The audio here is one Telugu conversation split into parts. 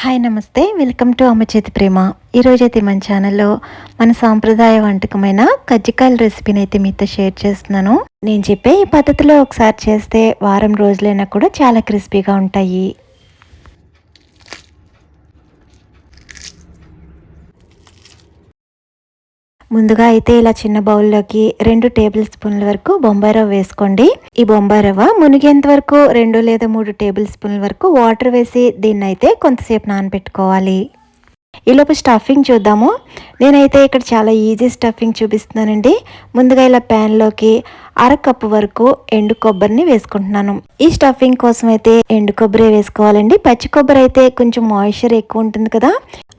హాయ్ నమస్తే, వెల్కమ్ టు అమ్మ చేతి ప్రేమ. ఈరోజైతే మన ఛానల్లో మన సాంప్రదాయ వంటకమైన కజ్జికాయల రెసిపీని అయితే మీతో షేర్ చేస్తున్నాను. నేను చెప్పే ఈ పద్ధతిలో ఒకసారి చేస్తే వారం రోజులైనా కూడా చాలా క్రిస్పీగా ఉంటాయి. ముందుగా అయితే ఇలా చిన్న బౌల్లోకి 2 టేబుల్ స్పూన్ల వరకు బొంబాయి రవ్వ వేసుకోండి. ఈ బొంబాయి రవ్వ మునిగేంత వరకు 2 లేదా 3 టేబుల్ స్పూన్ల వరకు వాటర్ వేసి దీన్ని అయితే కొంతసేపు నానబెట్టుకోవాలి. ఈలోపు స్టఫింగ్ చూద్దాము. నేనైతే ఇక్కడ చాలా ఈజీ స్టఫింగ్ చూపిస్తున్నానండి. ముందుగా ఇలా ప్యాన్లోకి 1/2 కప్పు వరకు ఎండు కొబ్బరిని వేసుకుంటున్నాను. ఈ స్టఫింగ్ కోసం అయితే ఎండు కొబ్బరి వేసుకోవాలండి. పచ్చి కొబ్బరి అయితే కొంచెం మాయిశ్చర్ ఎక్కువ ఉంటుంది కదా,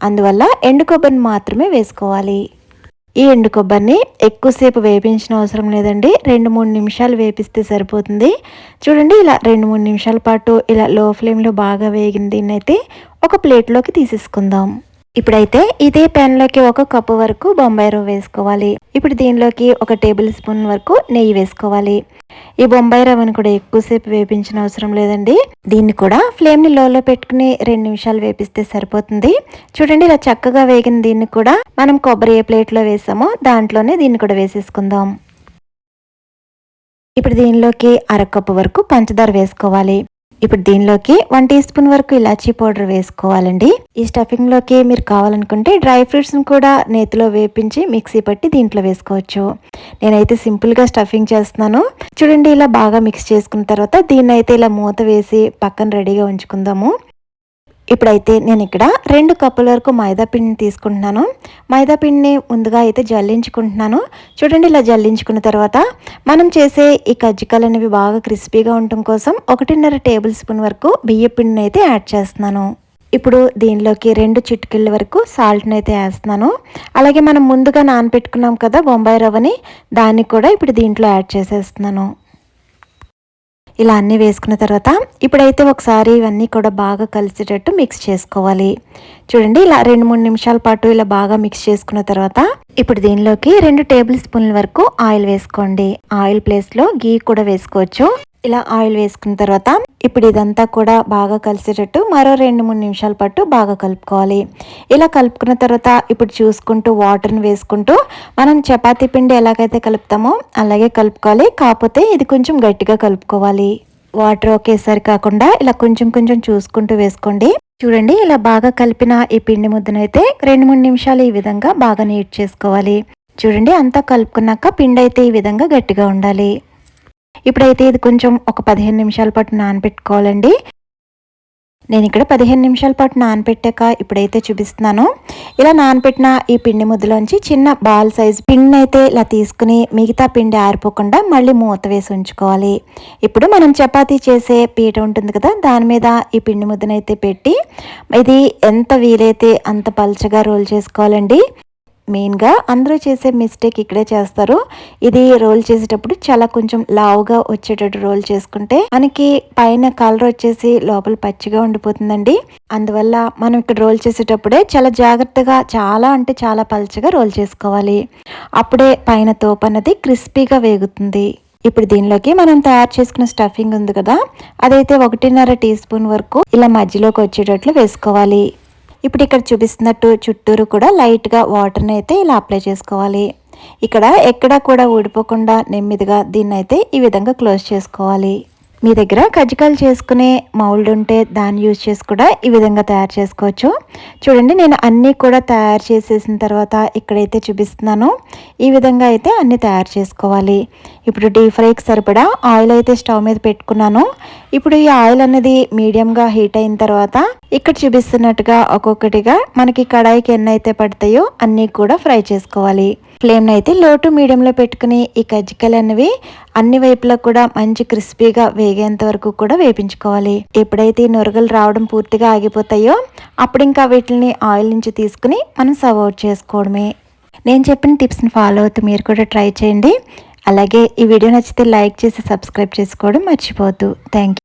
అందువల్ల ఎండు కొబ్బరిని మాత్రమే వేసుకోవాలి. ఈ ఎండు కొబ్బరిని ఎక్కువసేపు వేపించిన అవసరం లేదండి. 2-3 నిమిషాలు వేపిస్తే సరిపోతుంది. చూడండి, ఇలా 2-3 నిమిషాల పాటు ఇలా లో ఫ్లేమ్లో బాగా వేగిన దీన్ని అయితే ఒక ప్లేట్లోకి తీసేసుకుందాం. ఇప్పుడైతే ఇదే ప్యాన్లోకి 1 కప్పు వరకు బొంబాయి రవ్వ వేసుకోవాలి. ఇప్పుడు దీనిలోకి 1 టేబుల్ స్పూన్ వరకు నెయ్యి వేసుకోవాలి. ఈ బొంబాయి రవ్వను కూడా ఎక్కువసేపు వేపించిన అవసరం లేదండి. దీన్ని కూడా ఫ్లేమ్ని లోలో పెట్టుకుని 2 నిమిషాలు వేపిస్తే సరిపోతుంది. చూడండి, ఇలా చక్కగా వేగిన దీన్ని కూడా మనం కొబ్బరి ఏ ప్లేట్లో వేసామో దాంట్లోనే దీన్ని కూడా వేసేసుకుందాం. ఇప్పుడు దీనిలోకి 1/2 కప్పు వరకు పంచదార వేసుకోవాలి. ఇప్పుడు దీనిలోకి 1 టీ స్పూన్ వరకు ఇలాచీ పౌడర్ వేసుకోవాలండి. ఈ స్టఫింగ్లోకి మీరు కావాలనుకుంటే డ్రై ఫ్రూట్స్ని కూడా నేతిలో వేపించి మిక్సీ పట్టి దీంట్లో వేసుకోవచ్చు. నేనైతే సింపుల్గా స్టఫింగ్ చేస్తున్నాను. చూడండి, ఇలా బాగా మిక్స్ చేసుకున్న తర్వాత దీన్ని అయితే ఇలా మూత వేసి పక్కన రెడీగా ఉంచుకుందాము. ఇప్పుడైతే నేను ఇక్కడ 2 కప్పుల వరకు మైదా పిండిని తీసుకుంటున్నాను. మైదా పిండిని ముందుగా అయితే జల్లించుకుంటున్నాను. చూడండి, ఇలా జల్లించుకున్న తర్వాత మనం చేసే ఈ కజ్జికాయలు అనేవి బాగా క్రిస్పీగా ఉండటం కోసం 1.5 టేబుల్ స్పూన్ వరకు బియ్య పిండిని అయితే యాడ్ చేస్తున్నాను. ఇప్పుడు దీనిలోకి 2 చిటికెళ్ళ వరకు సాల్ట్ని అయితే వేస్తున్నాను. అలాగే మనం ముందుగా నానబెట్టుకున్నాం కదా బొంబాయి రవ్వని, దాన్ని కూడా ఇప్పుడు దీంట్లో యాడ్ చేసేస్తున్నాను. ఇలా అన్నీ వేసుకున్న తర్వాత ఇప్పుడైతే ఒకసారి ఇవన్నీ కూడా బాగా కలిసేటట్టు మిక్స్ చేసుకోవాలి. చూడండి, ఇలా 2-3 నిమిషాల పాటు ఇలా బాగా మిక్స్ చేసుకున్న తర్వాత ఇప్పుడు దీనిలోకి 2 టేబుల్ స్పూన్ల వరకు ఆయిల్ వేసుకోండి. ఆయిల్ ప్లేస్లో గీ కూడా వేసుకోవచ్చు. ఇలా ఆయిల్ వేసుకున్న తర్వాత ఇప్పుడు ఇదంతా కూడా బాగా కలిసేటట్టు మరో 2-3 నిమిషాల పాటు బాగా కలుపుకోవాలి. ఇలా కలుపుకున్న తర్వాత ఇప్పుడు చూసుకుంటూ వాటర్ని వేసుకుంటూ మనం చపాతీ పిండి ఎలాగైతే కలుపుతామో అలాగే కలుపుకోవాలి. కాకపోతే ఇది కొంచెం గట్టిగా కలుపుకోవాలి. వాటర్ ఒకేసారి కాకుండా ఇలా కొంచెం కొంచెం చూసుకుంటూ వేసుకోండి. చూడండి, ఇలా బాగా కలిపిన ఈ పిండి ముద్దనైతే 2-3 నిమిషాలు ఈ విధంగా బాగా నీట్ చేసుకోవాలి. చూడండి, అంతా కలుపుకున్నాక పిండి అయితే ఈ విధంగా గట్టిగా ఉండాలి. ఇప్పుడైతే ఇది కొంచెం ఒక 15 నిమిషాల పాటు నానబెట్టుకోవాలండి. నేను ఇక్కడ 15 నిమిషాల పాటు నానబెట్టాక ఇప్పుడైతే చూపిస్తున్నాను. ఇలా నానబెట్టిన ఈ పిండి ముద్దలోంచి చిన్న బాల్ సైజ్ పిండిని అయితే ఇలా తీసుకుని మిగతా పిండి ఆరిపోకుండా మళ్ళీ మూత వేసి ఉంచుకోవాలి. ఇప్పుడు మనం చపాతీ చేసే పీట ఉంటుంది కదా, దాని మీద ఈ పిండి ముద్దనైతే పెట్టి ఇది ఎంత వీలైతే అంత పల్చగా రోల్ చేసుకోవాలండి. మెయిన్గా అందరూ చేసే మిస్టేక్ ఇక్కడే చేస్తారు. ఇది రోల్ చేసేటప్పుడు చాలా కొంచెం లావుగా వచ్చేటట్టు రోల్ చేసుకుంటే మనకి పైన కలర్ వచ్చేసి లోపల పచ్చిగా ఉండిపోతుందండి. అందువల్ల మనం ఇక్కడ రోల్ చేసేటప్పుడే చాలా జాగ్రత్తగా, చాలా అంటే చాలా పల్చగా రోల్ చేసుకోవాలి. అప్పుడే పైన తోపు అన్నది క్రిస్పీగా వేగుతుంది. ఇప్పుడు దీనిలోకి మనం తయారు చేసుకున్న స్టఫింగ్ ఉంది కదా, అదైతే 1.5 టీ స్పూన్ వరకు ఇలా మధ్యలోకి వచ్చేటట్లు వేసుకోవాలి. ఇప్పుడు ఇక్కడ చూపిస్తున్నట్టు చుట్టూరు కూడా లైట్గా వాటర్ని అయితే ఇలా అప్లై చేసుకోవాలి. ఇక్కడ ఎక్కడా కూడా ఊడిపోకుండా నెమ్మదిగా దీన్ని అయితే ఈ విధంగా క్లోజ్ చేసుకోవాలి. మీ దగ్గర కజ్జికాయలు చేసుకునే మౌల్డ్ ఉంటే దాన్ని యూజ్ చేసి కూడా ఈ విధంగా తయారు చేసుకోవచ్చు. చూడండి, నేను అన్నీ కూడా తయారు చేసేసిన తర్వాత ఇక్కడైతే చూపిస్తున్నాను. ఈ విధంగా అయితే అన్నీ తయారు చేసుకోవాలి. ఇప్పుడు డీప్ ఫ్రైకి సరిపడా ఆయిల్ అయితే స్టవ్ మీద పెట్టుకున్నాను. ఇప్పుడు ఈ ఆయిల్ అనేది మీడియంగా హీట్ అయిన తర్వాత ఇక్కడ చూపిస్తున్నట్టుగా ఒక్కొక్కటిగా మనకి కడాయికి ఎన్ని అయితే పడతాయో అన్నీ కూడా ఫ్రై చేసుకోవాలి. ఫ్లేమ్ని అయితే లో టు మీడియంలో పెట్టుకుని ఈ కజ్జికాయలు అనేవి అన్ని వైపులా కూడా మంచి క్రిస్పీగా వేగేంత వరకు కూడా వేపించుకోవాలి. ఎప్పుడైతే ఈ నురగలు రావడం పూర్తిగా ఆగిపోతాయో అప్పుడు ఇంకా వీటిని ఆయిల్ నుంచి తీసుకుని మనం సర్వ్ అవుట్ చేసుకోవడమే. నేను చెప్పిన టిప్స్ని ఫాలో అవుతూ మీరు కూడా ట్రై చేయండి. అలాగే ఈ వీడియో నచ్చితే లైక్ చేసి సబ్స్క్రైబ్ చేసుకోవడం మర్చిపోవద్దు. Thank you.